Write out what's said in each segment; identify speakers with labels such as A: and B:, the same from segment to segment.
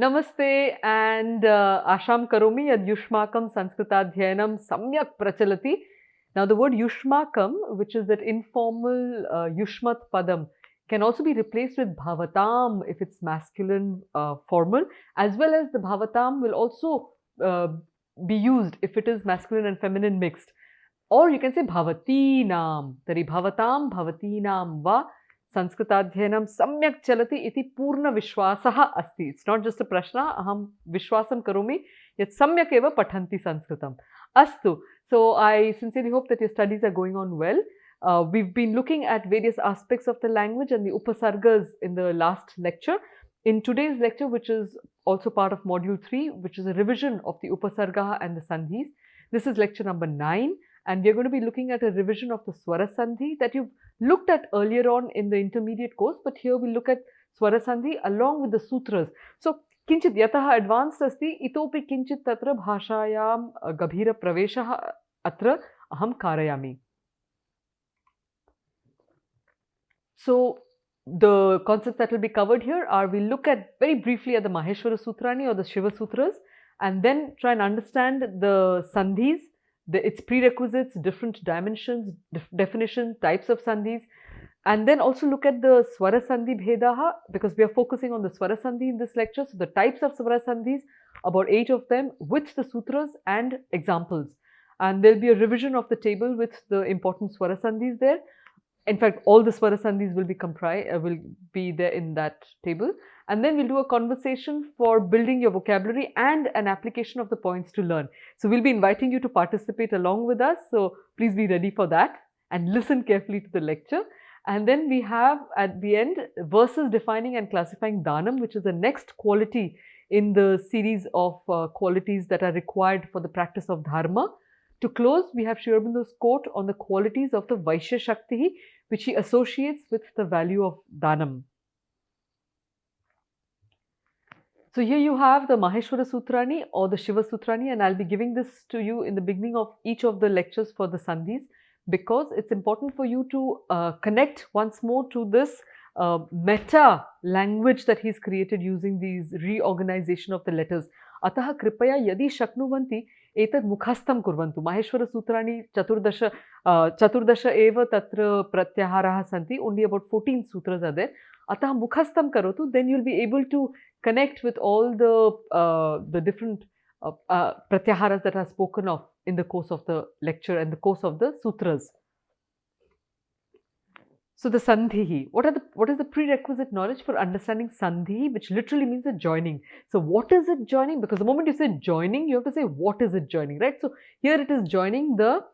A: Namaste and Asham Karomi yad Yushmakam Sanskritadhyanam Samyak Prachalati. Now the word Yushmakam, which is that informal Yushmat Padam, can also be replaced with Bhavatam if it's masculine formal, as well as the Bhavatam will also be used if it is masculine and feminine mixed. Or you can say Bhavatinam. Tari Bhavatam Bhavatinam va Sanskritadhyanam samyak chalati iti purna vishwasaha asti. It's not just a prashna. Aham vishwasam karomi yat samyak eva pathanti Sanskritam. Astu. So I sincerely hope that your studies are going on well. We've been looking at various aspects of the language and the upasargas in the last lecture. In today's lecture, which is also part of module 3, which is a revision of the upasarga and the sandhis. This is lecture number 9. And we are going to be looking at a revision of the Swara Sandhi that you've looked at earlier on in the intermediate course, but here we look at Swara Sandhi along with the sutras. So, kinchit yataha advanced asti, itopi kinchit tatra bhashayam gabhira praveshaha atra aham karayami. So, the concepts that will be covered here are, we'll look at very briefly at the Maheshwara Sutrani or the Shiva Sutras, and then try and understand the Sandhis, its prerequisites, different dimensions, definition, types of sandhis, and then also look at the Swara Sandhi Bhedaha, because we are focusing on the Swara Sandhi in this lecture. So the types of Swara Sandhis, about 8 of them, with the sutras and examples. And there will be a revision of the table with the important Swara Sandhis there. In fact, all the Swara Sandhis will be there in that table. And then we'll do a conversation for building your vocabulary and an application of the points to learn. So we'll be inviting you to participate along with us. So please be ready for that and listen carefully to the lecture. And then we have at the end verses defining and classifying Dhanam, which is the next quality in the series of qualities that are required for the practice of Dharma. To close, we have Sri Aurobindo's quote on the qualities of the Vaishya Shakti, which he associates with the value of Dhanam. So here you have the Maheshwara Sutrani or the Shiva Sutrani, and I'll be giving this to you in the beginning of each of the lectures for the Sandhis, because it's important for you to connect once more to this meta language that he's created using these reorganization of the letters. Ataha kripaya yadi shaknuvanti etad mukhastam kurvantu. Maheshwara Sutrani Chaturdasha eva tatra pratyaharaha santi. Only about 14 sutras are there. Ataha mukhastam karotu, then you'll be able to connect with all the different pratyaharas that are spoken of in the course of the lecture and the course of the sutras. So the sandhi, what is the prerequisite knowledge for understanding sandhi, which literally means the joining. So what is it joining? Because the moment you say joining, you have to say what is it joining, right? So here it is joining the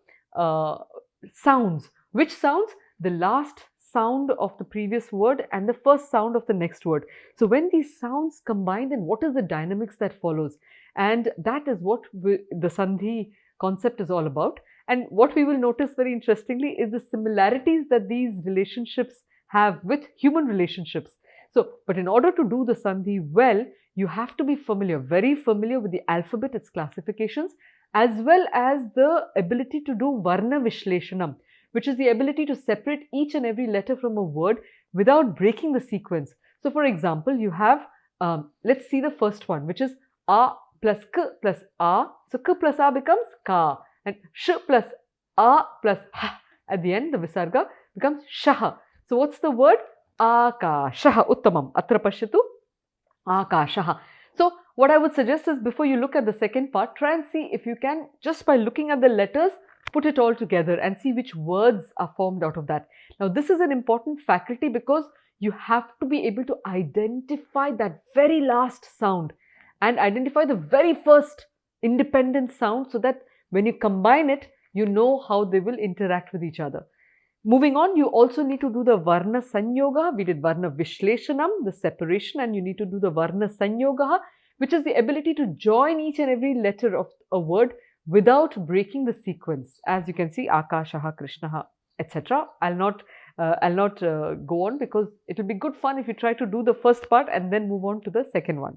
A: sounds. Which sounds? The last sound of the previous word and the first sound of the next word. So when these sounds combine, then what is the dynamics that follows? And that is what the sandhi concept is all about. And what we will notice very interestingly is the similarities that these relationships have with human relationships. So, but in order to do the sandhi well, you have to be familiar, very familiar with the alphabet, its classifications, as well as the ability to do varna vishleshanam, which is the ability to separate each and every letter from a word without breaking the sequence. So, for example, you have, let's see the first one, which is A plus K plus A. So, K plus A becomes Ka, and Sh plus A plus H at the end, the Visarga becomes Shaha. So, what's the word? Akashaha. Uttamam. Atra pashyatu. Akashaha. So, what I would suggest is, before you look at the second part, try and see if you can, just by looking at the letters, put it all together and see which words are formed out of that. Now, this is an important faculty because you have to be able to identify that very last sound and identify the very first independent sound, so that when you combine it, you know how they will interact with each other. Moving on, you also need to do the Varna Sanyoga. We did Varna Vishleshanam, the separation, and you need to do the Varna Sanyoga, which is the ability to join each and every letter of a word without breaking the sequence. As you can see, Akashaha, Krishnaha, etc. I'll not go on, because it will be good fun if you try to do the first part and then move on to the second one.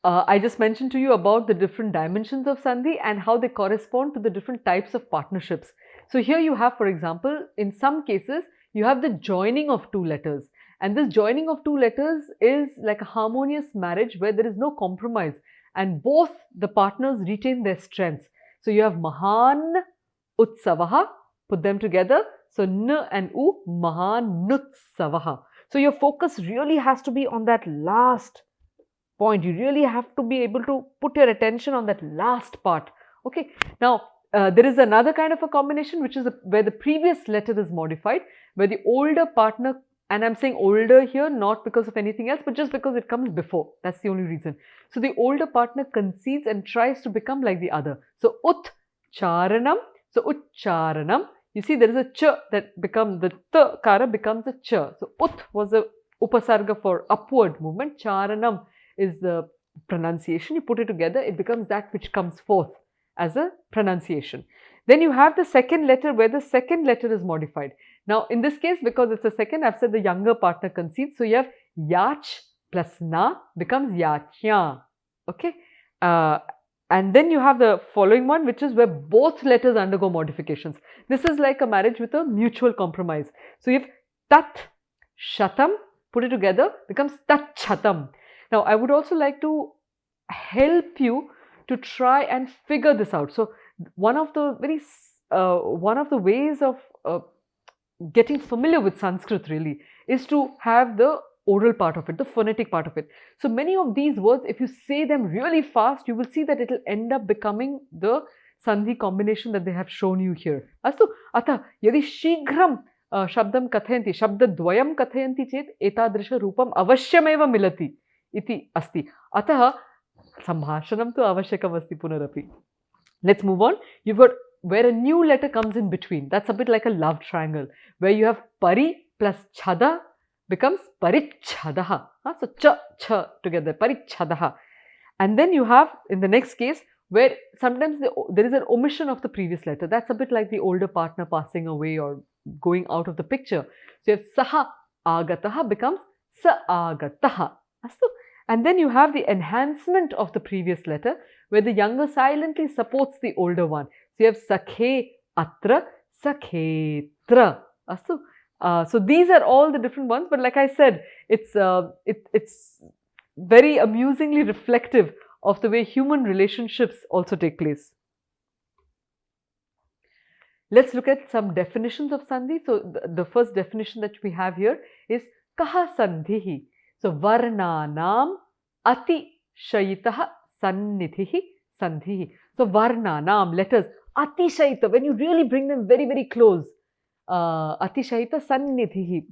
A: I just mentioned to you about the different dimensions of sandhi and how they correspond to the different types of partnerships. So here you have, for example, in some cases, you have the joining of two letters. And this joining of two letters is like a harmonious marriage where there is no compromise and both the partners retain their strengths. So you have Mahan Utsavaha, put them together. So N and U, Mahan Nutsavaha. So your focus really has to be on that last point. You really have to be able to put your attention on that last part. Okay. Now, there is another kind of a combination which is where the previous letter is modified, where the older partner, and I'm saying older here not because of anything else, but just because it comes before. That's the only reason. So the older partner concedes and tries to become like the other. So Utcharanam. So Utcharanam. You see there is a ch that becomes, the t kara becomes a ch. So Ut was a upasarga for upward movement. Charanam is the pronunciation. You put it together, it becomes that which comes forth as a pronunciation. Then you have the second letter where the second letter is modified. Now in this case, because it's a second, I've said the younger partner concedes. So you have Yach plus Na becomes Yachya. Okay. And then you have the following one, which is where both letters undergo modifications. This is like a marriage with a mutual compromise. So you have Tat Shatam, put it together, becomes Tat Shatam. Now I would also like to help you to try and figure this out. So one of the ways of getting familiar with Sanskrit really is to have the oral part of it, the phonetic part of it. So many of these words, if you say them really fast, you will see that it will end up becoming the sandhi combination that they have shown you here. Astu, atha, yadi shighram shabdam kathayanti, shabdadvayam kathayanti chet etadrisha rupam avashyameva milati iti asti. Atah, sambhashanam tu avashyakam asti punarapi. Let's move on. You've got where a new letter comes in between. That's a bit like a love triangle, where you have pari plus chada becomes parichadaha. So cha together, parichadaha. And then you have in the next case where sometimes there is an omission of the previous letter. That's a bit like the older partner passing away or going out of the picture. So you have saha agataha becomes sa agataha. And then you have the enhancement of the previous letter where the younger silently supports the older one. So you have sakhe atra, sakhetra. So these are all the different ones, but like I said, it's very amusingly reflective of the way human relationships also take place. Let's look at some definitions of sandhi. So the first definition that we have here is kaha sandhihi. So varnanam ati shayitaha sannidhihi sandhihi. So varnanam, letters, ati shayita, when you really bring them very, very close. Atishayita sannidhihi,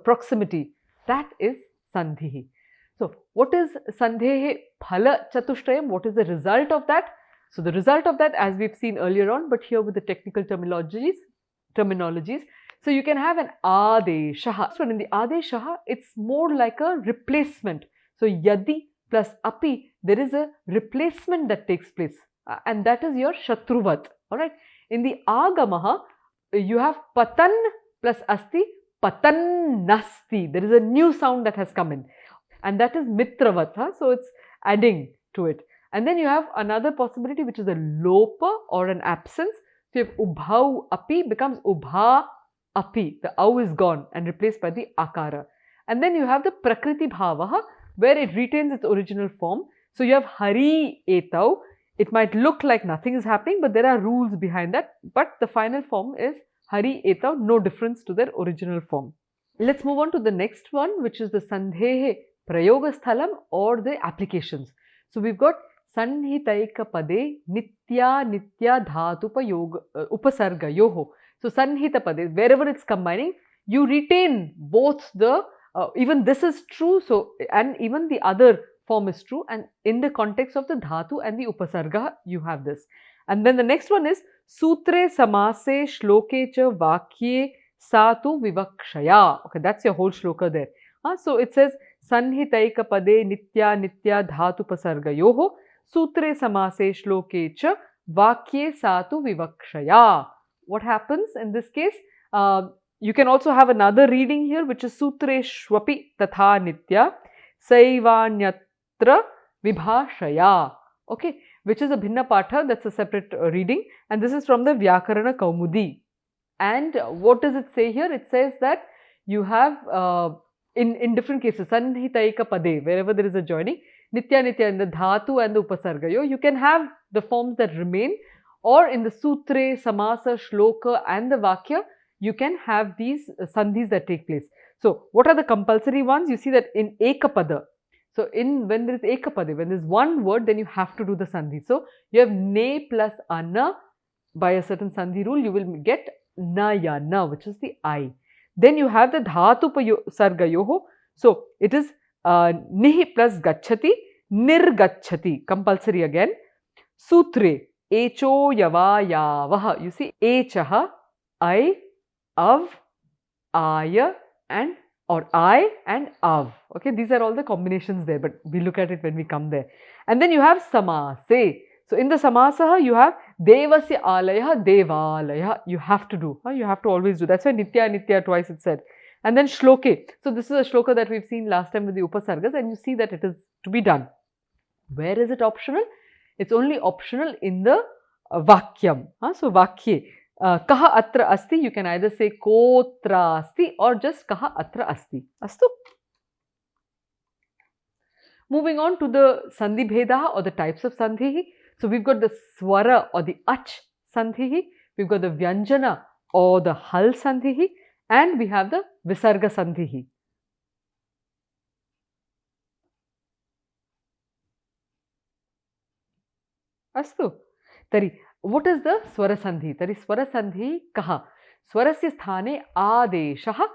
A: proximity, that is sandhihi. So what is sandhehe phala chatushtayam? What is the result of that? So the result of that, as we've seen earlier on, but here with the technical terminologies. So you can have an adeshaha. So in the adeshaha, it's more like a replacement. So yadi plus api, there is a replacement that takes place, and that is your shatruvat. Alright. In the agamaha, you have patan plus asti, patan nasti. There is a new sound that has come in, and that is mitravat. So it's adding to it. And then you have another possibility, which is a lopa or an absence. So you have ubhau api becomes ubha api. The au is gone and replaced by the akara. And then you have the prakriti bhavaha, where it retains its original form. So you have hari etau. It might look like nothing is happening, but there are rules behind that. But the final form is hari etau, no difference to their original form. Let's move on to the next one, which is the sandhehe prayoga sthalam or the applications. So we've got sanhitaika pade nitya dhatu upasarga yoho. So sanhita pade, wherever it's combining, you retain both the, even this is true, so, and even the other form is true, and in the context of the dhatu and the upasarga, you have this. And then the next one is sutre samase shloke cha vakye satu vivakshaya. Okay, that's your whole shloka there. So it says sanhitaika pade nitya dhatu upasarga yoho sutre samase shloke cha vakye satu vivakshaya. What happens in this case? You can also have another reading here, which is sutre shwapi tatha nitya saivanyatra vibhashaya. Okay, which is a bhinna patha, that's a separate reading, and this is from the Vyakarana Kaumudi. And what does it say here? It says that you have in different cases, sanhitaika pade, wherever there is a joining, nitya nitya in the dhatu and the upasargayo, you can have the forms that remain, or in the sutre, samasa, shloka and the vakya, you can have these sandhis that take place. So, what are the compulsory ones? You see that in ekapada. So, when there is ekapade, when there is one word, then you have to do the sandhi. So, you have ne plus ana. By a certain sandhi rule, you will get na ya na, which is the I. Then you have the dhatu sargayoho. So, it is nihi plus gachati, nirgachati, compulsory again. Sutre, echo yava yavaha. You see, echaha, I, av, aya, and or I and av. Okay, these are all the combinations there, but we look at it when we come there. And then you have samase. So, in the samasaha, you have devasya alaya, devalaya. You have to do. You have to always do. That's why nitya, nitya twice it said. And then shloke. So, this is a shloka that we've seen last time with the upasargas, and you see that it is to be done. Where is it optional? It's only optional in the vakyam. So, vakye. Kaha atra asti, you can either say kotra asti or just kaha atra asti. Astu. Moving on to the sandhi bhedaha or the types of sandhi. So, we've got the swara or the ach sandhi, we've got the vyanjana or the hal sandhi, and we have the visarga sandhi. Astu. Tari, what is the swara sandhi? Tari swara sandhi kaha? Swarasya sthane adeshaha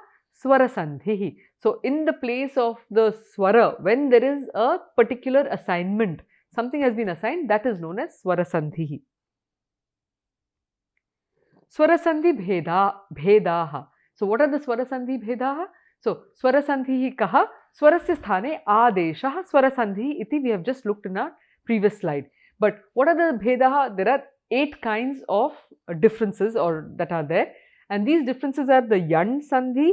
A: swara sandhi. So, in the place of the swara, when there is a particular assignment, something has been assigned, that is known as swara sandhi. Swara sandhi bhedaha. So, what are the swara sandhi bhedaha? So, swara sandhi kaha? Swarasya sthane adeshaha swara sandhi iti we have just looked in our previous slide. But what are the bhedaha? There are 8 kinds of differences or that are there, and these differences are the yan sandhi,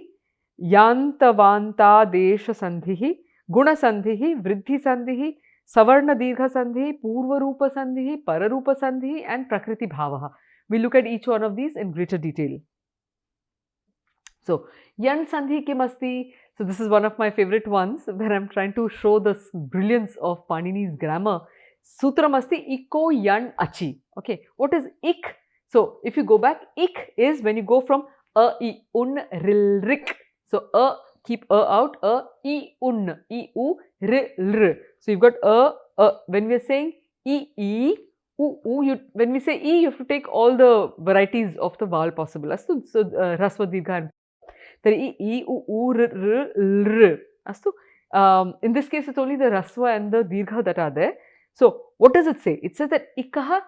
A: yantavanta desha sandhi, guna sandhi, vriddhi sandhi, savarna dirgha sandhi, purva rupa sandhi, pararupa sandhi, and prakriti bhavaha. We'll look at each one of these in greater detail. So, yan sandhi kim asti? So, this is one of my favorite ones where I'm trying to show the brilliance of Panini's grammar. Sutram asti iko yan achi. Okay, what is ik? So, if you go back, ik is when you go from a, I, un, ril, rik. So, a, keep a out, a, I, un, I, u, r, r. So, you've got a, when we are saying I, u, when we say I, you have to take all the varieties of the vowel possible. Astu, so, rasva, dirgha, and tari I, u, r, r. Astu. In this case, it's only the rasva and the dirgha that are there. So, what does it say? It says that ikaha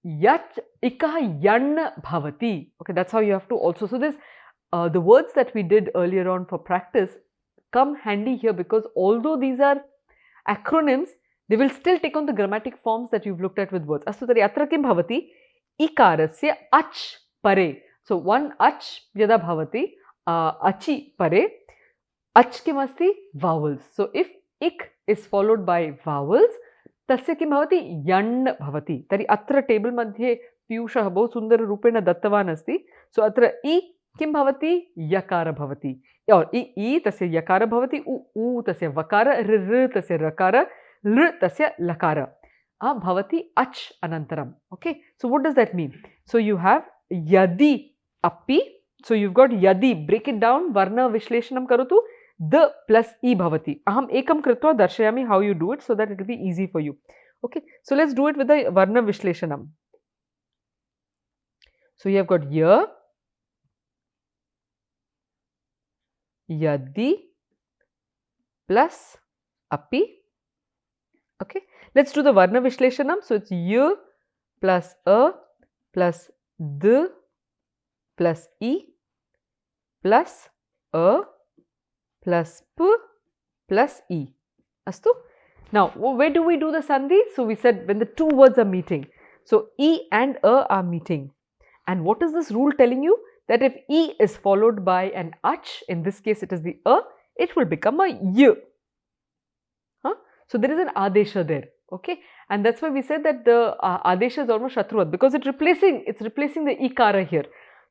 A: yan bhavati. Okay, that's how you have to also. So, this the words that we did earlier on for practice come handy here, because although these are acronyms, they will still take on the grammatic forms that you've looked at with words. Astu tari atra kim bhavati? Ikarasya ach pare. So, one ach yada bhavati, achi pare. Ach kim asti? Vowels. So, if ik is followed by vowels, तस्य किं भवति यण् भवति. तर्हि अत्र table मध्ये पीयूषः बहु सुन्दररूपेण दत्तवान् अस्ति. सो अत्र इ किं भवति? यकार भवति. और इ तस्य यकार भवति, उ तस्य वकार, ऋ तस्य रकार, लृ तस्य लकार भवति अच् अनन्तरम्. Okay, so what does that mean? So you have yadi api. So you've got yadi. Break it down. Varna vishlešanam karotu. The plus e bhavati. Aham ekam kritva darshayami how you do it, so that it will be easy for you. Okay, so let's do it with the varna vishlešanam. So you have got ya, yadi plus api. Okay, let's do the varna vishlešanam. So it's y plus a plus d plus e plus a plus p plus e. Astu? Now, where do we do the sandhi? So, we said when the two words are meeting. So, e and a are meeting. And what is this rule telling you? That if e is followed by an ach, in this case it is the a, it will become a y. So, there is an adesha there. Okay, and that's why we said that the adesha is almost shatruvat, because it's replacing the ikara here.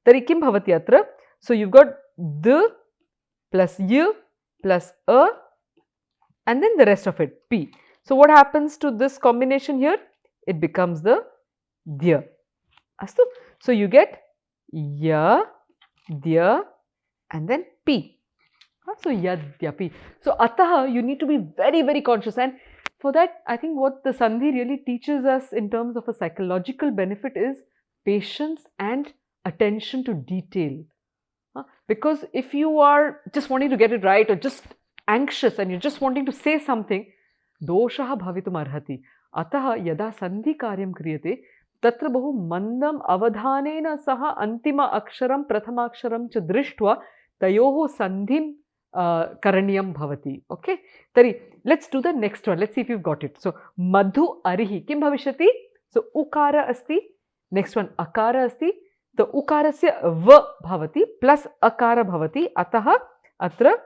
A: Tari kim bhavati atra? So, you've got the plus y plus a, and then the rest of it, p. So what happens to this combination here? It becomes the dya. Astu? So you get ya, dya, and then p. So yadyapi. So ataha, you need to be very, very conscious, and for that, I think what the sandhi really teaches us in terms of a psychological benefit is patience and attention to detail. Because if you are just wanting to get it right or just anxious and you're just wanting to say something, doshaha bhavitum arhati. Ataha yada sandhi karyam kriyate तत्र बहु मंदम अवधानेन सह अंतिम अक्षरम प्रथमाक्षरम च दृष्ट्वा तयोः संधिं करणीयं भवति. Okay, तर्हि let's do the next one. Let's see if you got it. So मधु अरिहि किं भविष्यति? सो उकार अस्ति, नेक्स्ट वन अकार अस्ति, तो उकारस्य व भवति प्लस अकार भवति, अतः अत्र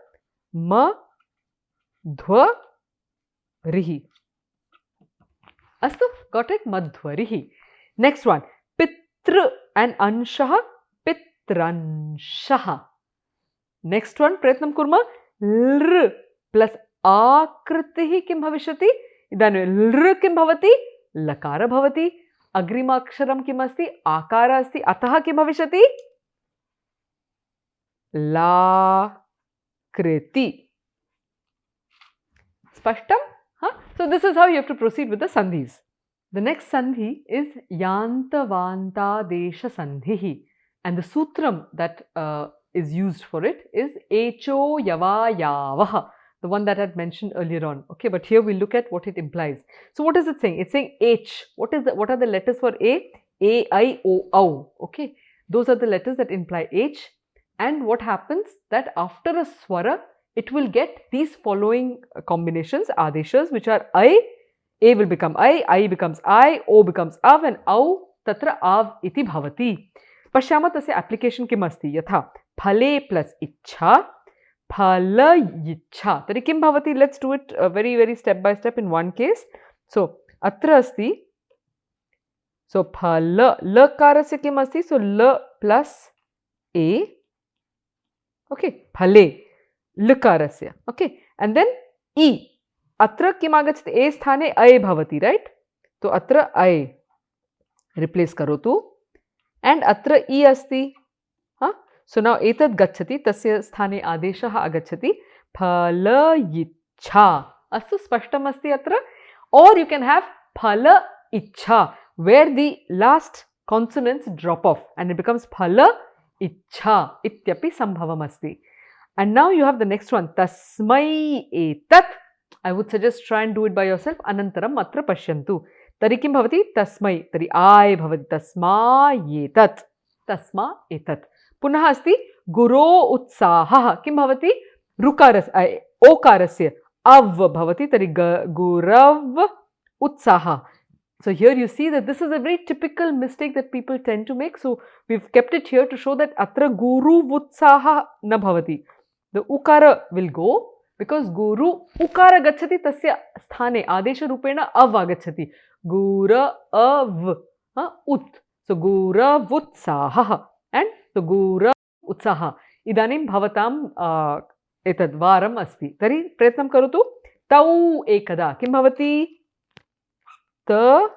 A: मध्वरिहि. अस्तु, गॉट इट? मध्वरिहि. Next one, pitra and anshah, pitranshah. Next one, प्रयत्नं कुर्मः. लृ प्लस आकृतिः किं भविष्यति? इदानीं लृ किं भवति? लकार भवति. अग्रिमाक्षरं किम् अस्ति? आकार अस्ति, अतः किं भविष्यति? लाकृति. स्पष्टं? So this is how you have to proceed with the sandhis. The next sandhi is yantavantadesha sandhihi, and the sutram that is used for it is echo yavayavaha, the one that I had mentioned earlier on. Okay, but here we look at what it implies. So what is it saying? It's saying H. What are the letters for A? A, I, O, Au. Okay, those are the letters that imply H. And what happens that after a swara, it will get these following combinations, adeshas, which are I. A will become I becomes I, O becomes Av, and Au tatra Av iti bhavati. Pashyama tasya application kim asti? Yatha phale plus ichha, phala ichha. Tari kim bhavati? Let's do it very, very step by step in one case. So, atra asti. So, phala, lakarasya kim asti? So, la plus A. Okay, phale, lakarasya. Okay, and then E. अत्र किम् आगच्छति? ए स्थाने अय भवति, right? तो अत्र अय replace करोतु, एंड अत्र इ अस्ति. सो नाउ एतद् गच्छति, तस्य स्थाने आदेशः आगच्छति फल-इच्छा. अस्तु, स्पष्टम् अस्ति अत्र? और यू कैन हैव फल-इच्छा where the last consonants drop off and it becomes फल-इच्छा इत्यपि संभवम् अस्ति. And now you have the next one, तस्मै एतत्. I would suggest try and do it by yourself. Anantaram atra pashyantu. Tari kim bhavati? Tasmai. Tari I bhavati. Tasma etat. Tasma etat. Punah asti guro utsaha. Kim bhavati? Rukaras. Okarasya. Av bhavati. Tari gurav utsaha. So here you see that this is a very typical mistake that people tend to make. So we've kept it here to show that atra guru utsaha na bhavati. The ukara will go. Because guru ukara gachati tasya sthane adesha rupena av agachati. Gura av ut. So gura vutsaha and the gura utsaha. Idanim bhavatam etad varam asti. Tari prayatnam karotu. Tau ekada. Kim bhavati? Ta.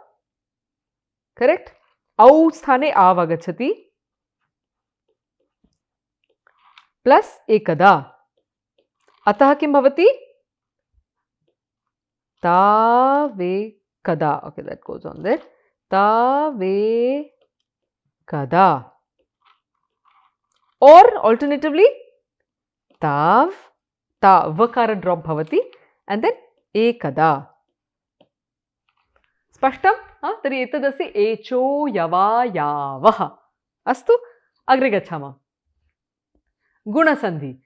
A: Correct? Au sthane av agachati. Plus ekada. अतः किं भवति? तावे kada. Okay, that goes on there. Tave kada. Or alternatively, tav, ta, vakara drop bhavati, and then ekada. Spashtam? Tari etadasi echo yava yavaha. Astu? Agre gachama. Guna sandhi.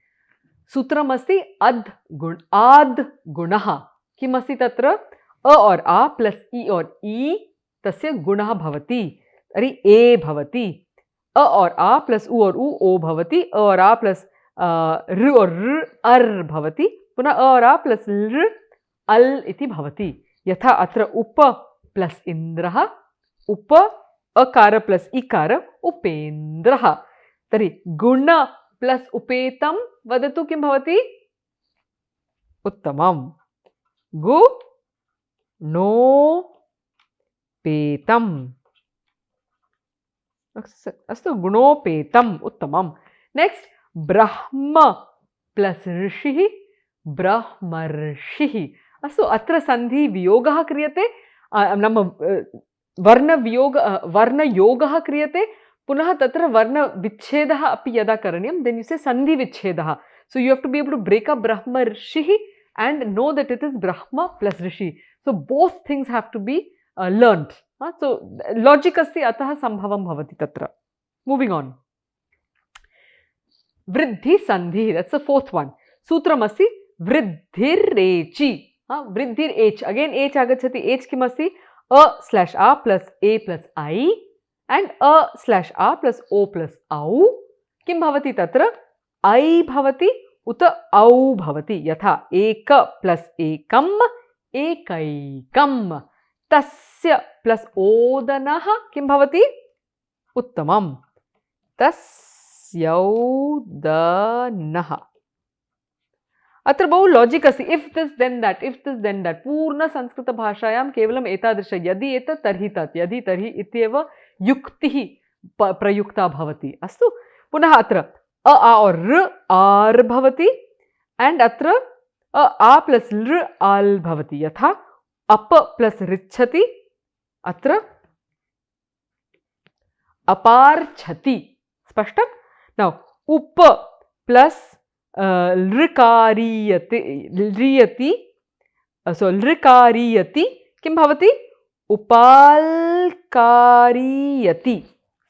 A: सूत्रम अस्ति अद गुणः. किम अस्ति तत्र? अ और आ प्लस ई और ई तस्य गुणः भवति. तर्हि ए भवति. अ और आ प्लस उ और उ ओ भवति. अ और आ प्लस र और र अर् भवति. पुनः अ और आ प्लस र अल् इति भवति. यथा अत्र उप प्लस इन्द्रः, उप अकार प्लस इकार उपेन्द्रः. तर्हि गुण प्लस उपेतम वदतु किं भवति? उत्तमम्। गु नो पेतम्। अस्तु, गुणोपेतम्, उत्तमम्। नेक्स्ट ब्रह्म प्लस ऋषिः ब्रह्मर्षिः। अस्तु, अत्र सन्धि वियोगः क्रियते, नाम वर्णयोगः क्रियते, पुनः तत्र वर्णविच्छेदः अपि यदा करणीयं, देन् यू से सन्धि विच्छेदः. So you have to be able to break up ब्रह्मर्षिः and know that it is Brahma plus Rishi. So both things have to be learnt. So logic asti atah sambhavam bhavati tatra. Moving on. Vriddhi sandhi, that's the fourth one. Sutram asti vriddhirechi. Vriddhir h, again h agachati. H kim asti a/a plus a plus I and a/a plus o plus au. Kim bhavati tatra? I bhavati उत औ भवति. यथा एक plus एकम एकैकम. तस्य plus ओदनः किं भवति? उत्तमम्. तस्योदनः. अत्र बहु लॉजिक अस्ति. If this then that, if this then that. पूर्ण संस्कृत भाषायां केवलम् एतादृश यदि एतत् तर्हि तत्, यदि तर्हि इत्येव युक्तिः प्रयुक्ता भवति. अस्तु, पुनः अत्र अ आ और र आर भवति एंड अत्र अ आ प्लस लृ आल भवति. यथा अप प्लस ऋच्छति, अत्र अपार्च्छति. स्पष्टं? नौ उप प्लस लृकारीयति, ल्रियति, सो लृकारीयति किं भवति? उपाल्कारीयति.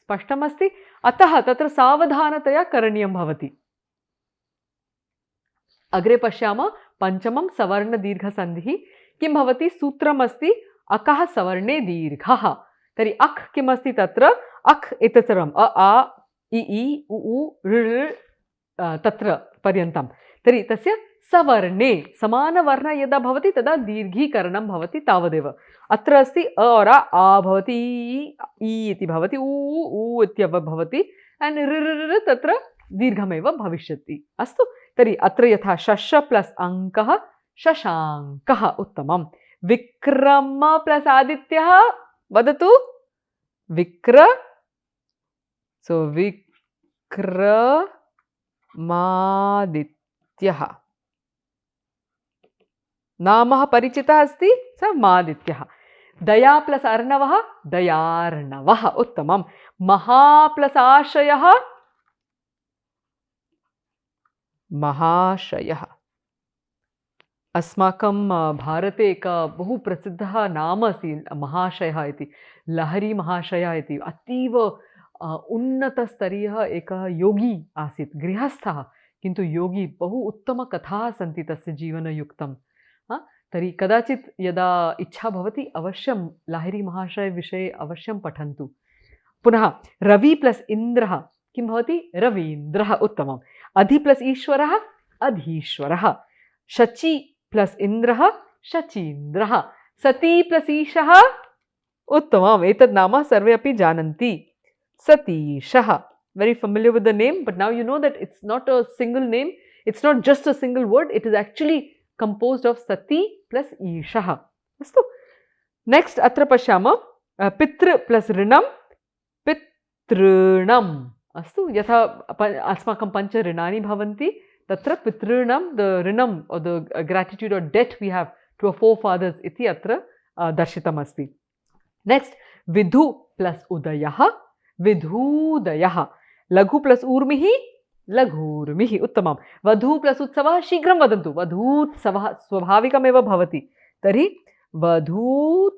A: स्पष्टमस्ति? अतः तत्र सावधानतया करणीयं भवति. अग्रे पश्यामः. पंचमं सवर्ण दीर्घ संधिः. किं भवति? सूत्रमस्ति अकः सवर्णे दीर्घः. तर्हि अक् किमस्ति तत्र? अक् एतत् सर्वम् अ आ इ ई उ उ ऋ तत्र पर्यन्तं. तर्हि तस्य सवर्णे समानवर्ण यदा भवति तदा दीर्घीकरणं भवति, तावदेव. अत्र अस्ति अ और आ भवति, इ इति भवति, उ इत्यव भवति एंड ऋ तत्र दीर्घमेव भविष्यति. अस्तु, तर्हि अत्र यथा शश प्लस अंकः शशाङ्कः. उत्तमम्. विक्रम प्लस आदित्यः. वदतु. विक्र, सो विक्रमादित्यः. नामः परिचितः अस्ति, स मादित्यः. दया प्लस अर्णवः दयार्णवः. उत्तमम्. महा प्लस आशयः महाशयः. अस्माकं भारते एक बहु प्रसिद्धः नाम अस्ति महाशयः इति. लहरी महाशयः इति. अतीव उन्नतस्तरीयः एकः योगी आसीत्, गृहस्थः, किन्तु योगी. बहु उत्तमकथाः सन्ति तस्य जीवनयुक्तं. तर्हि कदाचित् यदा इच्छा भवति अवश्यं लहरी महाशय विषये अवश्यं पठन्तु. पुनः रवि प्लस इन्द्रः किं भवति? रवीन्द्रः. उत्तमम्. अधि प्लस ईश्वरः अधीश्वरः. शची प्लस इन्द्रः शचीन्द्रः. सती प्लस ईशः. उत्तमम्. एतत् नाम सर्वे अपि जानन्ति. सतीशः. Very familiar with the name, but now you know that it's not a single name. It's not just a single word. It is actually composed of sati plus ishah. Astu. Next atra pashyama pitra plus rinam pitrunam. Astu. Yatha asmakam pancha rinani bhavanti, tatra pitrunam, the rinam or the gratitude or debt we have to our forefathers iti atra darshitam asti. Next vidhu plus udayah vidhudayah. लघु plus ऊर्मिः लघूर्मिः. उत्तमम्. वधू plus उत्सवः. शीघ्रं वदन्तु. वधूत्सवः स्वाभाविकमेव भवति. तर्हि वधूत्सवः.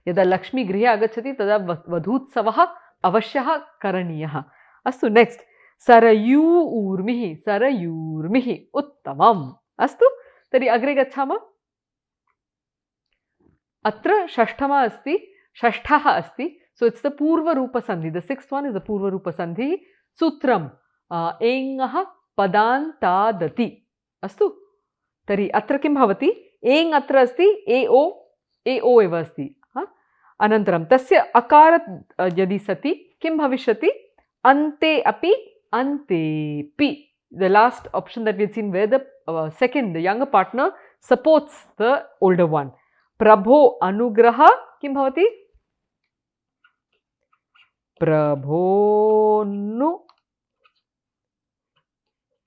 A: यदा लक्ष्मी गृहे आगच्छति तदा वधूत्सवः अवश्यः करणीयः. अस्तु. नेक्स्ट सरयूर्मिः सरयूर्मिः. उत्तमम्. अस्तु. तर्हि अग्रे गच्छामः. अत्र षष्ठमः अस्ति, षष्ठः अस्ति. So it's the पूर्व रूप संधि. The sixth one is the पूर्व रूप संधि. सूत्रम एङः पदान्तादति. अस्तु. तर्हि अत्र किं भवति? एङ् अत्र अस्ति, एओ एओ एव अस्ति. अनन्तरं तस्य अकार यदि सति किं भविष्यति? अन्ते अपि antepi. The last option that we had seen where the second, the younger partner supports the older one. Prabho anugraha kim bhavati? Prabho nu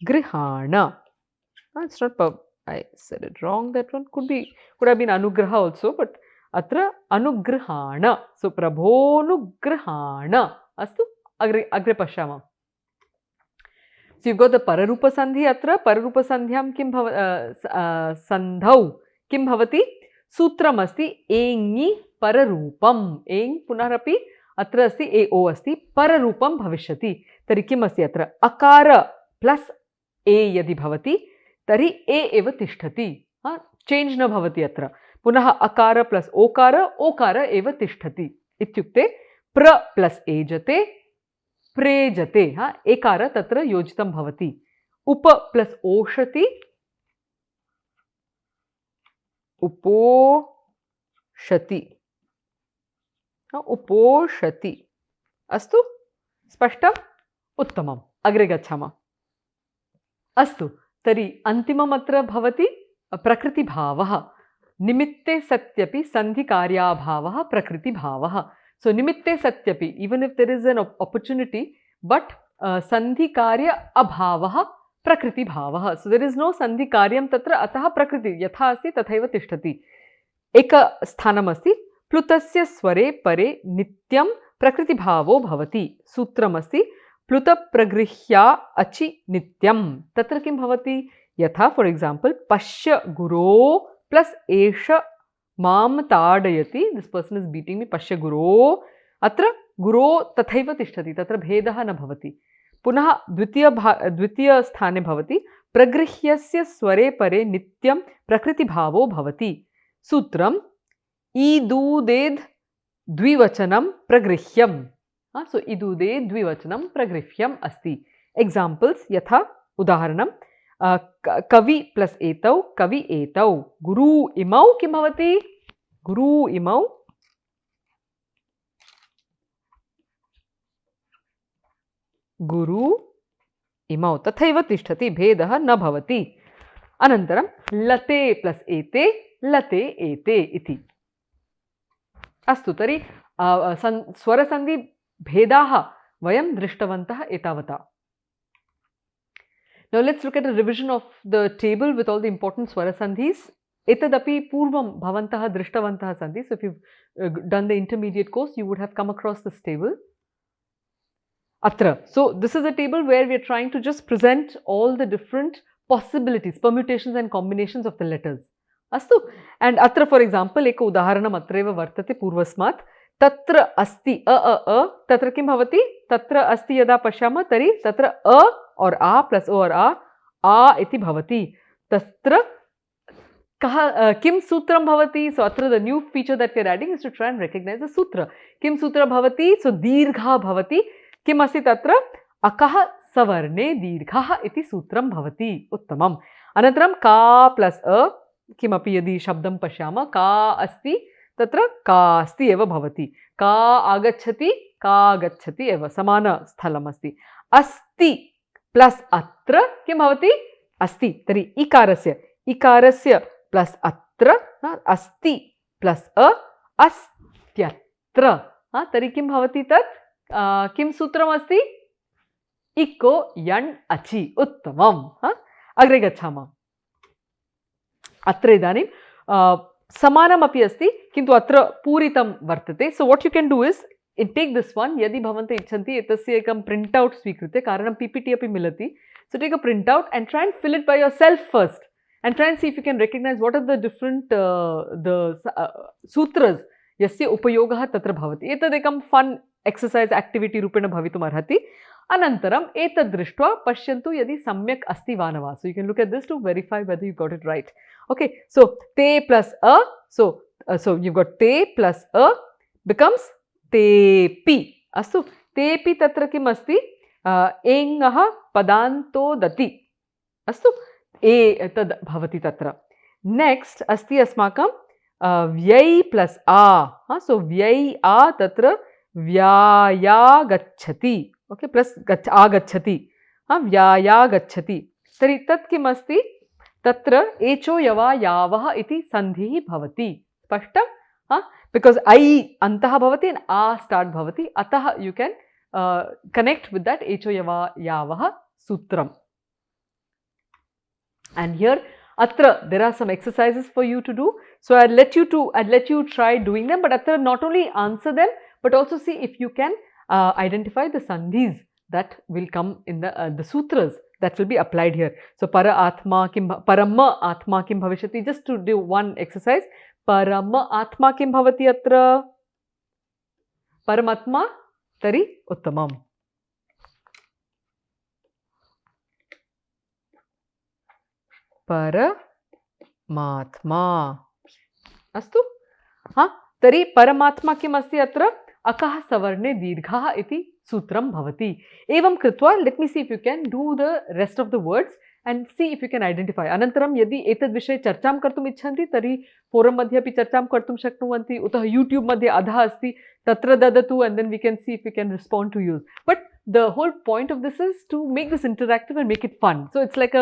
A: grihana. It's not, I said it wrong, that one could have been anugraha also, but atra anugrihana. So prabho nugrihana. Astu agre pashyama. So you've got the pararupa sandhi atra, pararupa sandhyam kim sandhau kim bhavati? Sutram asti engi pararupam. Eng punarapi atra asti eo asti pararupam bhavishyati. Tari kim asti atra? Akara plus ए यदि भवति तर्हि ए एव तिष्ठति. Change न भवति अत्र. पुनः अकार प्लस ओकार एव तिष्ठति. इत्युक्ते प्र प्लस एजते प्रेजते. एकार तत्र योजितं भवति. उप प्लस ओषति उपोषति. उपोषति. अस्तु, स्पष्टम्? उत्तमम्. अग्रे गच्छामः. अस्तु, तर्हि अन्तिमम् अत्र भवति प्रकृतिभावः. निमित्ते सत्यपि सन्धिकार्याभावः प्रकृतिभावः. So nimitte satyapi, even if there is an opportunity, but sandhi karya abhavaha prakriti bhavaha. So there is no sandhi karyam tatra, ataha prakriti yatha asti tathaiva tishtati. Eka sthanam asti plutasya sware pare nityam prakriti bhavo bhavati. Sutram asti pluta pragrihya achi nityam. Tatra kim bhavati? Yatha, for example, pashya guro plus esha Mam tadayati, this person is beating me, pashya guro. Atra guro tathaiva tishtati, tatra bhedaha na bhavati. Punaha dvitiya sthane bhavati, pragrihyasya sware pare nityam prakriti bhavo bhavati. Sutram, iduded dvivachanam pragrihyam. So iduded dvivachanam pragrihyam asti. Examples, yatha, udaharanam. Kavi plus etau, kavi etau. Guru imau kim bhavati? Guru imau. Guru imau. Tathaiva tishtati, bhedaha na bhavati. Anantaram, late plus ete, late ete iti. Astu, tari swarasandhi bhedaha vayam drishtavantah etavata. Now let's look at a revision of the table with all the important swarasandhis. Etadapi purvam bhavantaha drishtavantah sandhi. So if you've done the intermediate course, you would have come across this table. Atra. So this is a table where we are trying to just present all the different possibilities, permutations and combinations of the letters. Astu. And atra, for example, eka udaharanam atreva vartate purvasmat. Tatra asti tatra kim bhavati? Tatra asti yada pashyama tari tatra or a plus o or a iti bhavati. Tatra kim sutram bhavati? So atra, the new feature that we are adding is to try and recognize the sutra. Kim sutra bhavati? So dirgha bhavati. Kim asti tatra? Akaha savarne dirgha iti sutram bhavati. Uttamam. Anantaram ka plus a kimapi yadi shabdam pashyama ka asti tatra ka asti eva bhavati. Ka agacchati eva samana sthalam asti. Asti plus atra kim bhavati? Asti. Tari ikarasya plus atra, asti plus a, astyatra. Tari kim bhavati tat? Kim sutram asti? Iko yan achi. Uttamam. Agre gachhama. Atra idanim samanam api asti, kintu atra puritam vartate. So what you can do is, take this one, yadi bhavante ichanti etasya ekam printout svikritya, karanam PPT api milati. So take a printout and try and fill it by yourself first, and try and see if you can recognize what are the different sutras yasya upayogah tatra bhavati. Etad ekam fun exercise activity rupena bhavitum arhati. Anantaram etad drishtva pashyantu yadi samyak asti vanava. So you can look at this to verify whether you got it right. Okay, so te plus a, so you've got te plus a becomes tepi. Astu, tepi tatra kim asti? Engaha padanto dati. Astu, tad bhavati tatra. Next asti asmakam vyai plus a. So vyai a tatra vyaya gacchati. Okay, plus agacchati. व्याया गच्छति। तर्हि तत् किमस्ति? तत्र echo यवा यावः इति सन्धिः भवति। स्पष्टं? बिकास् ऐ अन्तः भवति and आ स्टार्ट् भवति, अतः you can connect with that echo yava yavah sutram. And here atra there are some exercises for you to do, so I'll let you try doing them, but atra not only answer them but also see if you can identify the sandhis that will come in the sutras that will be applied here. So para atma kim paramma atma kim bhavishyati, just to do one exercise. Paramma atma kim bhavati atra? Paramatma तरी उत्तमम्। परमात्मा अस्तु। तरी परमात्मा किम् अस्ति अत्र? अकः सवर्णे दीर्घः इति सूत्रं भवति। एवं कृत्वा let me see if you can do the rest of the words and see if you can identify. अनन्तरं यदि एतद् विषये चर्चां कर्तुम् इच्छन्ति तर्हि फोरम मध्ये अपि चर्चां कर्तुं शक्नुवन्ति, उतः यूट्यूब मध्ये अधः अस्ति तत्र ददतु and then we can see if we can respond to you. But the whole point of this is to make this interactive and make it fun. So it's like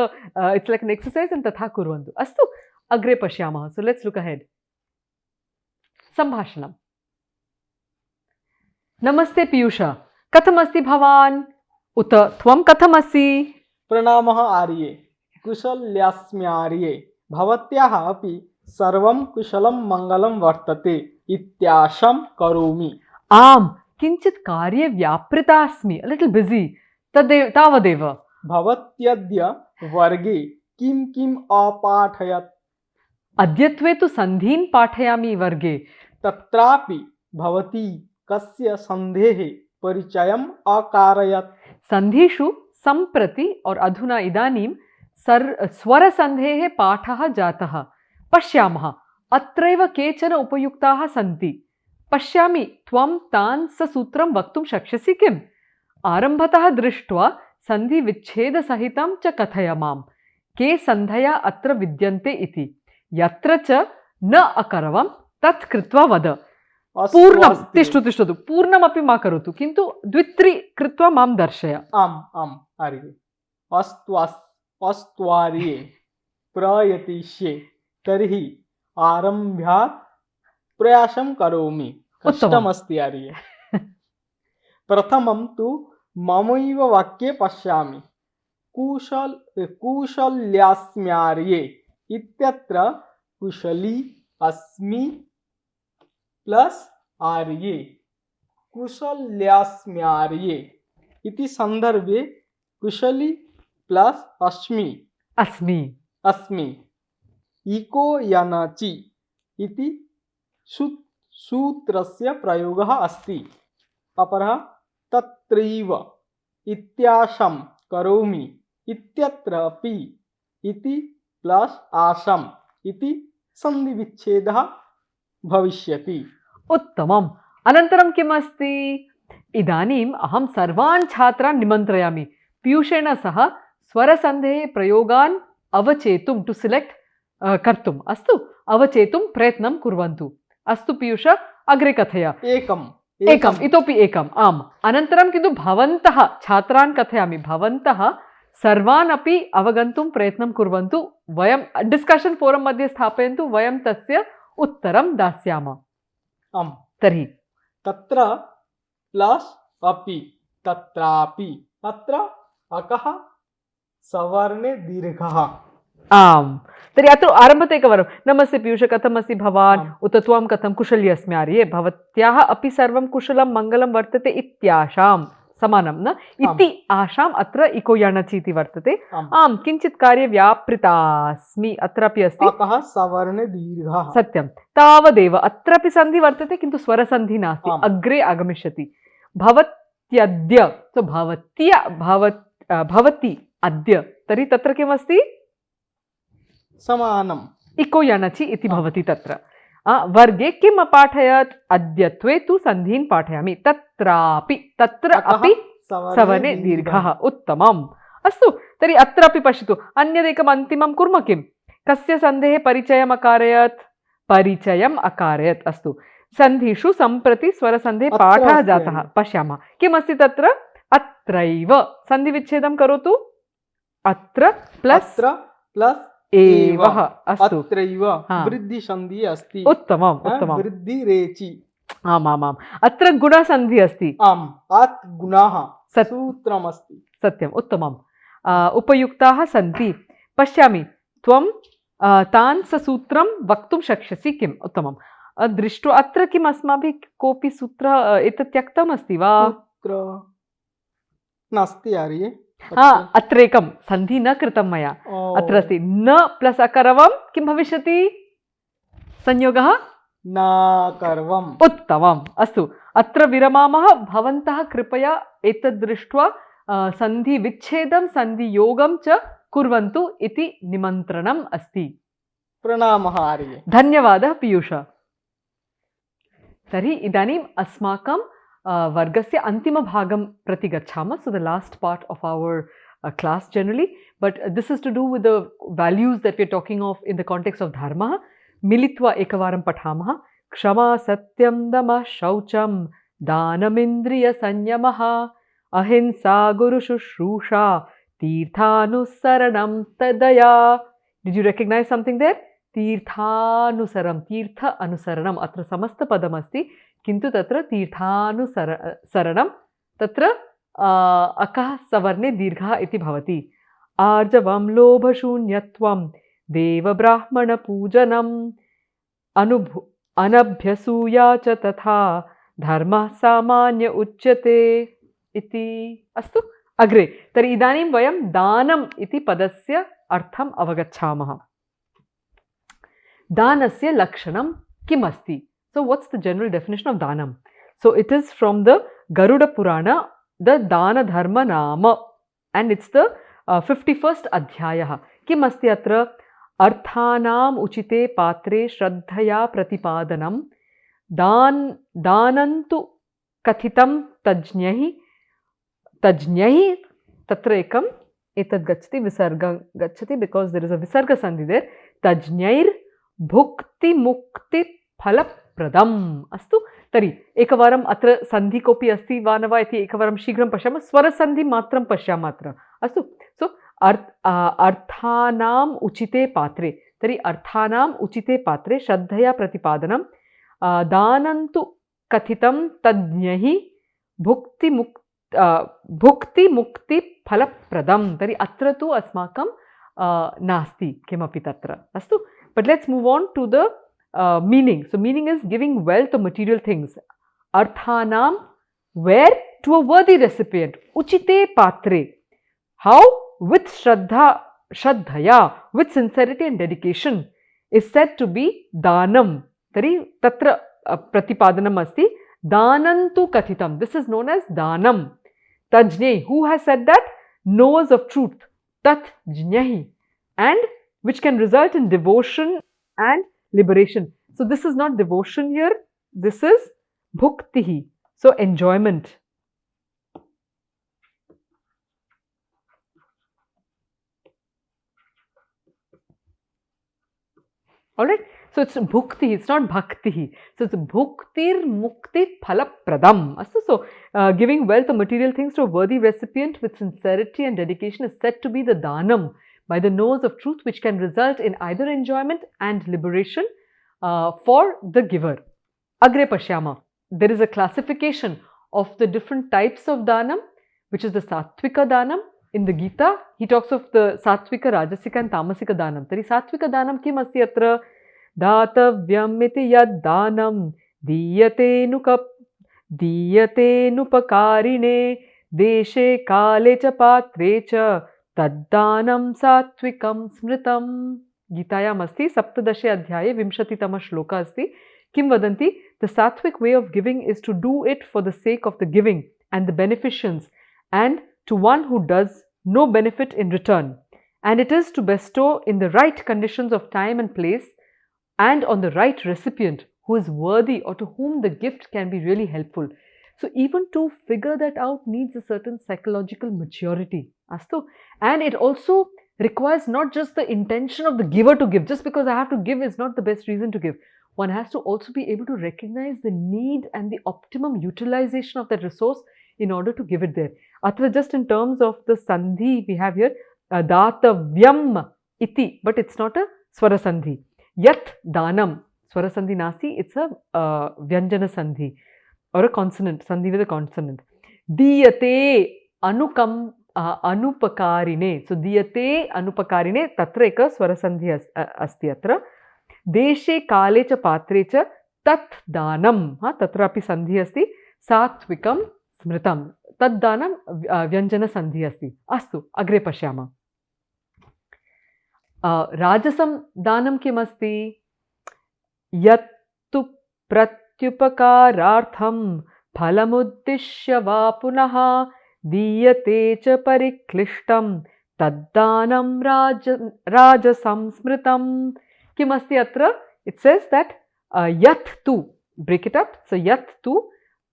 A: an exercise and तथा कुर्वन्तु। अस्तु, अग्रे पश्यामः। So let's look ahead. सम्भाषणम्। नमस्ते पीयूष, कथमस्ति भवान्? उत त्वं कथमसि?
B: प्रणामः आर्ये, कुशल्यास्म्यार्ये, भवत्याः अपि सर्वं कुशलं मङ्गलं वर्तते इत्याशं करोमि।
A: आम्, किञ्चित् कार्ये व्यापृता अस्मि, a little busy, तावदेव।
B: भवत्यद्य वर्गे किं किम् अपाठयत्?
A: अद्यत्वे तु सन्धीन् पाठयामि वर्गे।
B: तत्रापि भवती कस्य सन्धेः परिचयम् अकारयत्?
A: सन्धिषु सम्प्रति और अधुना इदानीं स्वरसन्धेः पाठः जातः। पश्यामः, अत्रैव केचन उपयुक्ताः सन्ति। पश्यामि, त्वं तान् ससूत्रं वक्तुं शक्यसि किम्? आरम्भतः दृष्ट्वा सन्धिविच्छेदसहितं च कथय माम्, के सन्धया अत्र विद्यन्ते इति। यत्र च न अकरवं तत् कृत्वा वद। पूर्णं तिष्ठतु, पूर्णमपि मा करोतु, किन्तु द्वित्रि कृत्वा मां दर्शय।
B: आम् आम् आर्ये। अस्त्वार्ये प्रयतिष्ये, तर्हि आरम्भ्यात् प्रयासं करोमि। कष्टमस्ति आर्ये। प्रथमं तु ममैव वाक्ये पश्यामि। कुशल्यास्म्यार्ये इत्यत्र कुशली अस्मि प्लस आर्ये, कुशल्यास्म्यार्ये इति संदर्भे कुशली प्लस अस्मि इको यनचि इति सूत्रस्य प्रयोगः अस्ति। अपरः तत्रैव इत्याशं करोमि इत्यत्र अपि इति प्लस आशम इति सन्धिविच्छेदः भविष्यति।
A: उत्तमम्। अनन्तरं किम् अस्ति? इदानीम् अहं सर्वान् छात्रान् निमन्त्रयामि पीयूषेण सह स्वरसन्धेः प्रयोगान् अवचेतुं, टु सिलेक्ट् कर्तुम्। अस्तु, अवचेतुं प्रयत्नं कुर्वन्तु। अस्तु पीयूष, अग्रे कथय। एकम् इतोपि एकम्। आम्, अनन्तरं किन्तु भवन्तः छात्रान् कथयामि, भवन्तः सर्वान् अपि अवगन्तुं प्रयत्नं कुर्वन्तु। वयं डिस्कशन् फोरम मध्ये स्थापयन्तु, वयं तस्य उत्तरं दास्यामः।
B: आम्,
A: तर्हि
B: तत्र प्लस अपि, तत्रापि, अत्र अकः सवर्णे दीर्घः।
A: आम्, तर्हि अत्र आरम्भते एकवारं। नमस्ते पीयूष, कथमस्ति भवान्? उत त्वं कथं? कुशली अस्मि आर्ये, भवत्याः अपि सर्वं कुशलं मङ्गलं वर्तते इत्याशां। समानं न? इति आशाम् अत्र इको यणचि इति वर्तते। आम्, किञ्चित् कार्ये व्यापृतास्मि, अत्रापि अस्ति अकः
B: सवर्णे दीर्घः।
A: सत्यं, तावदेव। अत्रापि सन्धि वर्तते किन्तु स्वरसन्धि नास्ति, अग्रे आगमिष्यति। भवत्यद्य, तो भवति अद्य, तर्हि तत्र किमस्ति?
B: समानम्,
A: इको यणचि इति भवति तत्र। वर्गे किम् अपाठयत्? अद्यत्वे तु सन्धीन् पाठयामि। तत्रापि, तत्र अपि सवर्णे दीर्घः। उत्तमम्। अस्तु, तर्हि अत्रापि पश्यतु, अन्यदेकम् अन्तिमं कुर्मः। किं? कस्य सन्धेः परिचयम् अकारयत्? परिचयम् अकारयत्। अस्तु, सन्धिषु सम्प्रति स्वरसन्धेः पाठः जातः। पश्यामः, किमस्ति तत्र? अत्रैव सन्धि विच्छेदं करोतु अत्र प्लस
B: अत्र प्लस
A: एवः अस्तु
B: अत्रैव
A: हाँ।
B: वृद्धि संधि अस्ति
A: उत्तमम् उत्तमम्
B: वृद्धि रेचि
A: आमामाम् अत्र गुणसन्धि अस्ति
B: आम् अत् गुणाः
A: सत्-
B: सूत्रमस्ति
A: सत्यम् उत्तमम् उपयुक्ताः सन्ति पश्यामि त्वं तान् ससूत्रं वक्तुं शक्यसि किम् उत्तमम् दृष्ट्वा अत्र किम् अस्माभिः कोऽपि सूत्र एतत् त्यक्तम् अस्ति वा
B: सूत्र नास्ति आर्ये
A: अत्रेकं सन्धि न कृतं मया अत्र अस्ति न प्लस् अकरवं किं भविष्यति संयोगः
B: नाकर्वम्
A: उत्तमम् अस्तु अत्र विरमामः भवन्तः कृपया एतद् दृष्ट्वा सन्धि विच्छेदं सन्धियोगं च कुर्वन्तु इति निमन्त्रणम् अस्ति
B: प्रणामः आर्ये
A: धन्यवादः पीयूष तर्हि इदानीम् अस्माकं वर्गस्य अन्तिमभागं प्रति गच्छामः so the last part of our class generally but this is to do with the values that we are talking of in the context of धर्मः मिलित्वा एकवारं पठामः क्षमा सत्यं दमः शौचं दानमिन्द्रिय संयमः अहिंसा गुरुशुश्रूषा तीर्थानुसरणं तदया did you recognize something there तीर्थानुसरं तीर्थ अनुसरणम् अत्र समस्तपदमस्ति किन्तु तत्र तीर्थानुसरणं तत्र अकः सवर्णे दीर्घः इति भवति आर्जवं लोभशून्यत्वं देवब्राह्मणपूजनम् अनभ्यसूया च तथा धर्मः सामान्य उच्यते इति अस्तु अग्रे तर्हि इदानीं वयं दानम् इति पदस्य अर्थम् अवगच्छामः दानस्य लक्षणं किम् अस्ति so what's the general definition of danam so it is from the Garuda Purana the dana dharma nama and it's the 51st adhyayah kim asti atra arthanam uchite patre shraddhaya pratipadanam danantu kathitam tajnyahi tatra ekam etad gachati visarga gachati because there is a visarga sandhi there tajnyair bhukti mukti फलप्रदम् अस्तु तर्हि एकवारम् अत्र सन्धि कोऽपि अस्ति वा न वा इति एकवारं शीघ्रं पश्यामः स्वरसन्धिं मात्रं पश्यामः अत्र अस्तु सो अर्थानाम् उचिते पात्रे तर्हि अर्थानाम् उचिते पात्रे श्रद्धया प्रतिपादनं दानन्तु कथितं तज्ञैः भुक्तिमुक्तिफलप्रदं तर्हि अत्र तु अस्माकं नास्ति किमपि तत्र अस्तु but let's move on to the meaning. So meaning is giving wealth or material things. Arthanam, where? To a worthy recipient. Uchite patre. How? With shraddhaya, with sincerity and dedication is said to be danam. Tari tatra pratipadanam asti. Danantu kathitam. This is known as danam. Tajne. Who has said that? Knowers of truth. Tat jnahi. And which can result in devotion and liberation. So this is not devotion here, this is bhuktihi, so enjoyment. Alright, so it's bhukti, it's not bhakti. So it's bhuktir mukti phalapradam. So giving wealth or material things to a worthy recipient with sincerity and dedication is said to be the danam by the nose of truth, which can result in either enjoyment and liberation for the giver. Agre pashyama. There is a classification of the different types of danam, which is the sattvika danam. In the Gita, he talks of the sattvika, rajasika and tamasika danam. Tari sattvika danam kim asti atra? Datavyam iti yad danam diyate nupakarine deshe kale cha patre cha तद्दानं सात्विकं स्मृतं गीतायाम् अस्ति सप्तदशे अध्याये 20तमः श्लोकः अस्ति किं वदन्ति the sattvic way of giving is to do it for the sake of the giving and the beneficence and to one who does no benefit in return and it is to bestow in the right conditions of time and place and on the right recipient who is worthy or to whom the gift can be really helpful. So even to figure that out needs a certain psychological maturity. Astu. And it also requires not just the intention of the giver to give. Just because I have to give is not the best reason to give. One has to also be able to recognize the need and the optimum utilization of that resource in order to give it there. Atra just in terms of the sandhi we have here, datavyam iti, but it's not a swara sandhi. Yat danam, swara sandhi nasi, it's a vyanjana sandhi or a consonant, sandhi with a consonant. Diyate anukam anupakarine. So diyate anupakarine tatra eka swara sandhi asti atra. Deshe kale cha patre cha tat danam. Tatrapi sandhi asti. Satvikam smritam. Tat danam vyanjana sandhi asti. Astu agre pashyama. Rajasam danam kim asti? Yattu pratyupakarartham phalamudishya va punaha diyate cha pariklishtam taddanam rajasam smritam. Kim asti atra? It says that yat tu, break it up. So yat tu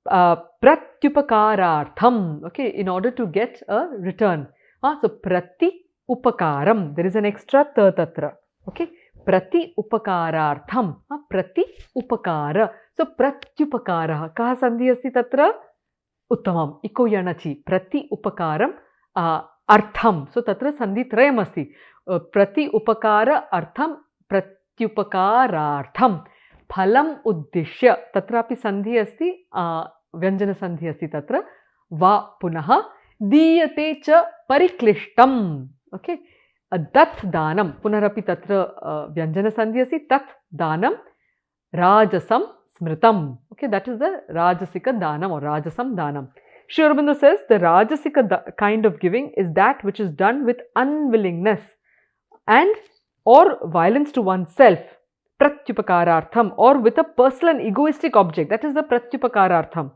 A: pratyupakarartham. Okay, in order to get a return. So prati upakaram. There is an extra ta tatra. Okay, prati upakarartham. Prati upakara. So pratyupakara. Kaha sandhi asti tatra? Uttamam. Iko yanachi. Prati upakaram artham. So tatra sandhi trayam asti. Prati upakara artham pratyupakarartham. Phalam uddishya. Tatrapi sandhi asti. Vyanjana sandhi asti tatra. Va punaha. Diyate cha pariklishtam. Okay. Dat danam. Punarapi tatra vyanjana sandhi asti. Tat danam rajasam smritam. Okay. That is the rajasika danam or rajasam danam. Sri Aurobindo says the rajasika kind of giving is that which is done with unwillingness and or violence to oneself. Pratyupakarartham, or with a personal and egoistic object. That is the pratyupakarartham.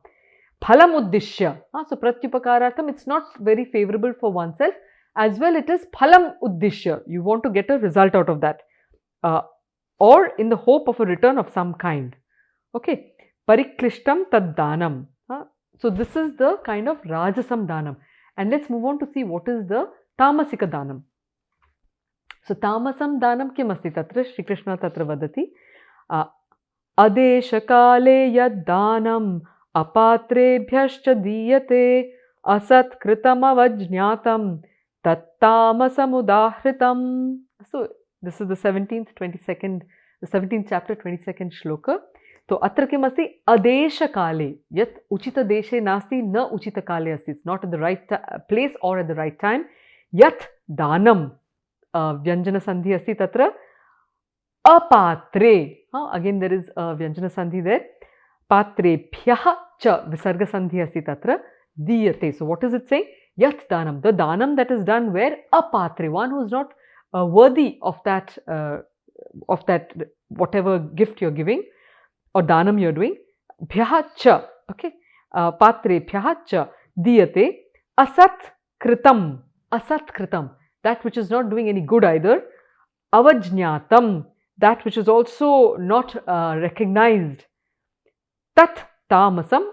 A: Phalam uddishya. So pratyupakarartham, it's not very favorable for oneself. As well, it is phalam uddishya. You want to get a result out of that. Or in the hope of a return of some kind. Okay. Pariklishtam tad danam. So this is the kind of rajasam danam. And let's move on to see what is the tamasika danam. So tamasam danam kim asti tatra? Shri Krishna tatra vadati. Adesha kale yad danam apatrebhyascha diyate asat kritam avajñatam tattamasam udahritam. So this is the 17th chapter, 22nd shloka. So atra kim asti? Adesha kale. Yat uchita deshe nasti na uchita kale asti. It's not at the right place or at the right time. Yat danam. Vyanjana sandhi asti tatra. Apatre. Again there is a Vyanjana sandhi there. Patre phyaha cha visarga sandhi asti tatra. Diyate. So what is it saying? Yat danam. The danam that is done where? Apatre. One who is not worthy of that whatever gift you're giving or danam you're doing. Bhyaha cha. Okay. Patre bhyaha cha. Diyate. Asat kritam. Asat kritam. That which is not doing any good either. Avajñatam. That which is also not recognized. Tat tamasam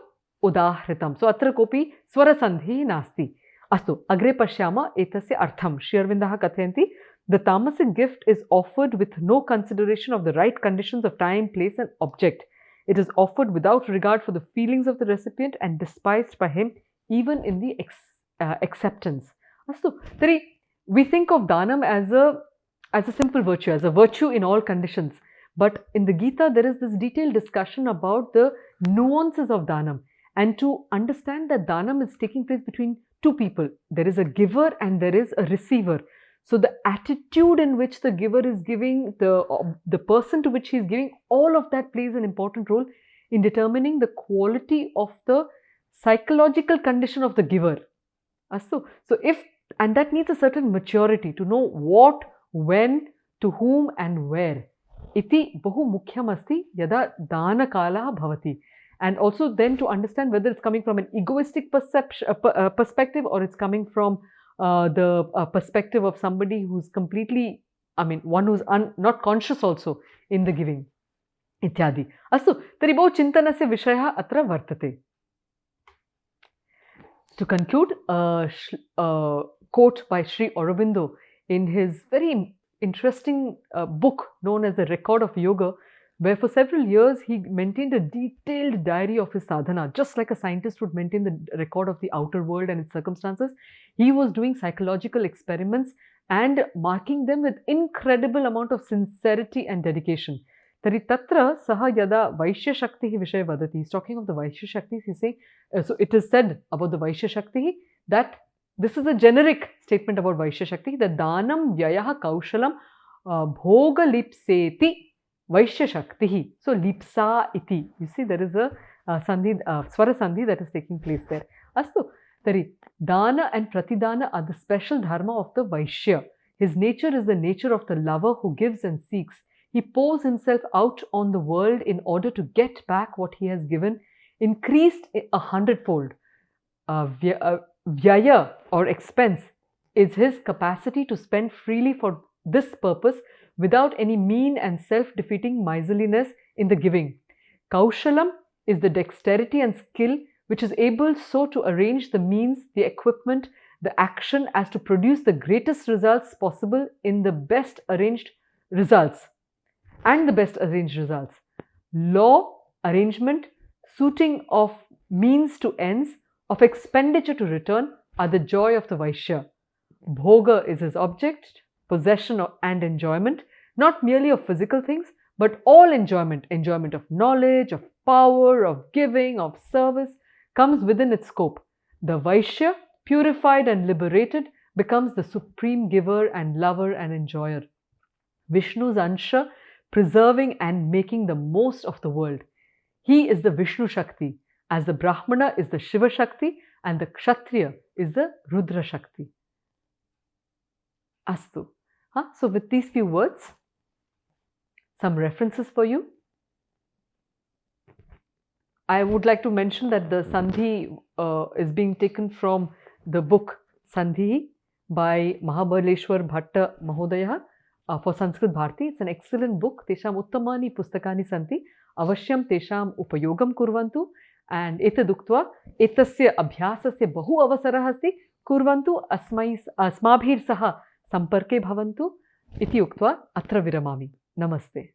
A: udahritam. So atra kopi swara sandhi nasti. Astu agre pashyama etasya artham. Shri Aurobindo kathayanti. The tamasic gift is offered with no consideration of the right conditions of time, place and object. It is offered without regard for the feelings of the recipient and despised by him even in the acceptance. Astu. Tari, we think of danam as a simple virtue, as a virtue in all conditions. But in the Gita, there is this detailed discussion about the nuances of danam. And to understand that danam is taking place between two people. There is a giver and there is a receiver. So the attitude in which the giver is giving, the person to which he is giving, all of that plays an important role in determining the quality of the psychological condition of the giver. So and that needs a certain maturity to know what, when, to whom and where. Iti bahu mukhyam asti yada dana kala bhavati. And also then to understand whether it's coming from an egoistic perspective or it's coming from the perspective of somebody who's completely, one who's not conscious also in the giving. Ityadi. Astu, tari bahu chintanasya vishayah atra vartate. To conclude, a quote by Sri Aurobindo in his very interesting book known as The Record of Yoga, where for several years he maintained a detailed diary of his sadhana, just like a scientist would maintain the record of the outer world and its circumstances. He was doing psychological experiments and marking them with incredible amount of sincerity and dedication. तर्हि तत्र सः यदा वैश्यशक्तिः विषये वदति, he's talking of the Vaishya he's saying, so it is said about the Vaishya that this is a generic statement about Vaishya that Danam Vyayah Kaushalam Bhogalipseti Vaishya. So Lipsa iti. You see, there is a sandhi, swara sandhi that is taking place there. Astu. Tari, Dana and Pratidana are the special dharma of the Vaishya. His nature is the nature of the lover who gives and seeks. He pours himself out on the world in order to get back what he has given, increased 100-fold. Vyaya or expense is his capacity to spend freely for this purpose without any mean and self-defeating miserliness in the giving. Kaushalam is the dexterity and skill which is able so to arrange the means, the equipment, the action as to produce the greatest results possible in the best arranged results. Law, arrangement, suiting of means to ends, of expenditure to return are the joy of the Vaishya. Bhoga is his object, possession and enjoyment, not merely of physical things, but all enjoyment, enjoyment of knowledge, of power, of giving, of service, comes within its scope. The Vaishya, purified and liberated, becomes the supreme giver and lover and enjoyer. Vishnu's Ansha, preserving and making the most of the world. He is the Vishnu Shakti, as the Brahmana is the Shiva Shakti and the Kshatriya is the Rudra Shakti. Astu. So with these few words, some references for you. I would like to mention that the Sandhi is being taken from the book Sandhi by Mahabaleshwar Bhatta Mahodaya for Sanskrit Bharati. It's an excellent book. Tesham uttamani pustakani santi. Avashyam tesham upayogam kurvantu. And etadukva etasya abhyasasya bahu avasarah asti kurvantu asmabhir saha samparke bhavantu iti uktva atra viramami. Namaste.